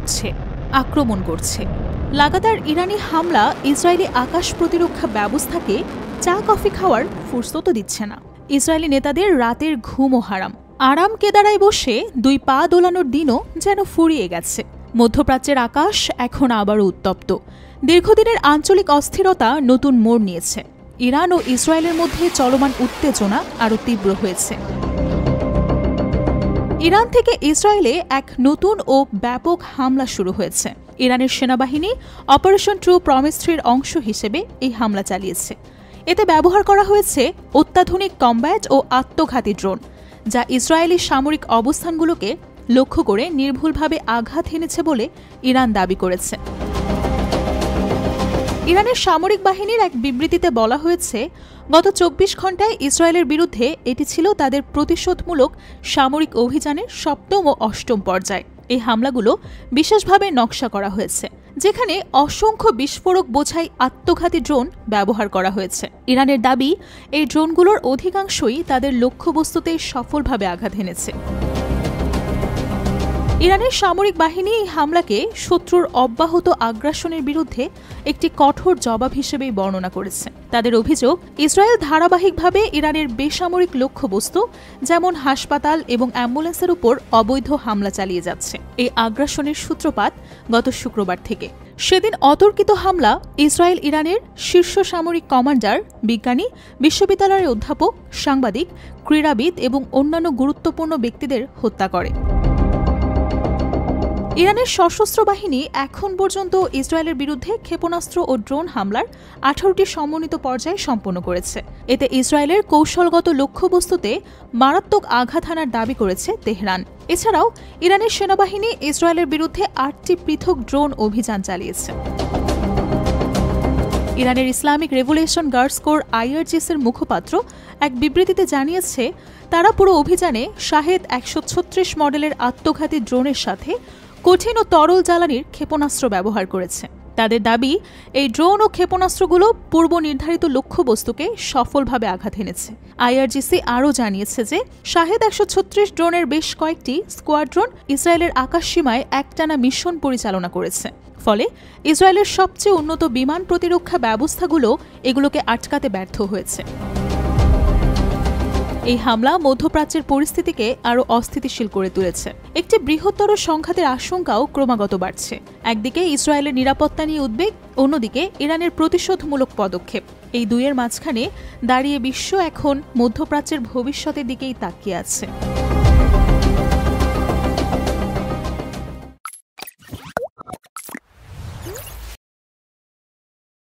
লড়ছে, আক্রমণ করছে। লাগাতার ইরানি হামলা ইসরায়েলি আকাশ প্রতিরক্ষা ব্যবস্থাকে চা কফি খাওয়ার ফুরসতও দিচ্ছে না। ইসরায়েলি নেতাদের রাতের ঘুমও হারাম। আরাম কেদারায় বসে দুই পা দোলানোর দিনও যেন ফুরিয়ে গেছে। মধ্যপ্রাচ্যের আকাশ এখন আবারও উত্তপ্ত। দীর্ঘদিনের আঞ্চলিক অস্থিরতা নতুন মোড় নিয়েছে। ইরান ও ইসরায়েলের মধ্যে চলমান উত্তেজনা আরও তীব্র হয়েছে। ইরান থেকে ইসরায়েলে এক নতুন ও ব্যাপক হামলা শুরু হয়েছে। ইরানের সেনাবাহিনী অপারেশন ট্রু প্রমিস 3-র অংশ হিসেবে এই হামলা চালিয়েছে। এতে ব্যবহার করা হয়েছে অত্যাধুনিক কমব্যাট ও আত্মঘাতী ড্রোন, যা ইসরায়েলি সামরিক অবস্থানগুলোকে লক্ষ্য করে নির্ভুলভাবে আঘাত হেনেছে বলে ইরান দাবি করেছে। ইরানের সামরিক বাহিনীর এক বিবৃতিতে বলা হয়েছে, গত 24 ঘণ্টায় ইসরায়েলের বিরুদ্ধে এটি ছিল তাদের প্রতিশোধমূলক সামরিক অভিযানের 7ম ও 8ম পর্যায়। এই হামলাগুলো বিশেষভাবে নকশা করা হয়েছে, যেখানে অসংখ্য বিস্ফোরক বোঝাই আত্মঘাতী ড্রোন ব্যবহার করা হয়েছে। ইরানের দাবি, এই ড্রোনগুলোর অধিকাংশই তাদের লক্ষ্যবস্তুতে সফলভাবে আঘাত হেনেছে। ইরানের সামরিক বাহিনী এই হামলাকে শত্রুর অব্যাহত আগ্রাসনের বিরুদ্ধে একটি কঠোর জবাব হিসেবেই বর্ণনা করেছে। তাদের অভিযোগ, ইসরায়েল ধারাবাহিকভাবে ইরানের বেসামরিক লক্ষ্যবস্তু যেমন হাসপাতাল এবং অ্যাম্বুলেন্সের উপর অবৈধ হামলা চালিয়ে যাচ্ছে। এই আগ্রাসনের সূত্রপাত গত শুক্রবার থেকে। সেদিন অতর্কিত হামলা ইসরায়েল ইরানের শীর্ষ সামরিক কমান্ডার, বিজ্ঞানী, বিশ্ববিদ্যালয়ের অধ্যাপক, সাংবাদিক, ক্রীড়াবিদ এবং অন্যান্য গুরুত্বপূর্ণ ব্যক্তিদের হত্যা করে। ইরানের সশস্ত্র বাহিনী এখন পর্যন্ত ইসরায়েলের বিরুদ্ধে ক্ষেপণাস্ত্র ও ড্রোন হামলার 18টি সমন্বিত পর্যায়ে সম্পন্ন করেছে। এতে ইসরায়েলের কৌশলগত লক্ষ্যবস্তুতে মারাত্মক আঘাত হানার দাবি করেছে তেহরান। এছাড়াও ইরানের সেনাবাহিনী ইসরায়েলের বিরুদ্ধে 8টি পৃথক ড্রোন অভিযান চালিয়েছে। ইরানের ইসলামিক রেভলিউশন গার্ডস কোর IRGC-র মুখপাত্র এক বিবৃতিতে জানিয়েছে, তারা পুরো অভিযানে শাহেদ 136 মডেলের আত্মঘাতী ড্রোনের সাথে কঠিন ও তরল জ্বালানির ক্ষেপণাস্ত্র ব্যবহার করেছে। তাদের দাবি, এই ড্রোন ও ক্ষেপণাস্ত্রগুলো পূর্ব নির্ধারিত লক্ষ্যবস্তুকে সফলভাবে আঘাত হেনেছে। IRGC আরও জানিয়েছে যে শাহেদ 136 ড্রোনের বেশ কয়েকটি স্কোয়াড্রন ইসরায়েলের আকাশসীমায় একটানা মিশন পরিচালনা করেছে। ফলে ইসরায়েলের সবচেয়ে উন্নত বিমান প্রতিরক্ষা ব্যবস্থাগুলো এগুলোকে আটকাতে ব্যর্থ হয়েছে। এই হামলা মধ্যপ্রাচ্যের পরিস্থিতিকে আরও অস্থিতিশীল করে তুলেছে। একটি বৃহত্তর সংঘাতের আশঙ্কাও ক্রমাগত বাড়ছে। একদিকে ইসরায়েলের নিরাপত্তা নিয়ে উদ্বেগ, অন্যদিকে ইরানের প্রতিশোধমূলক পদক্ষেপ। এই দুইয়ের মাঝখানে দাঁড়িয়ে বিশ্ব এখন মধ্যপ্রাচ্যের ভবিষ্যতের দিকেই তাকিয়ে আছে।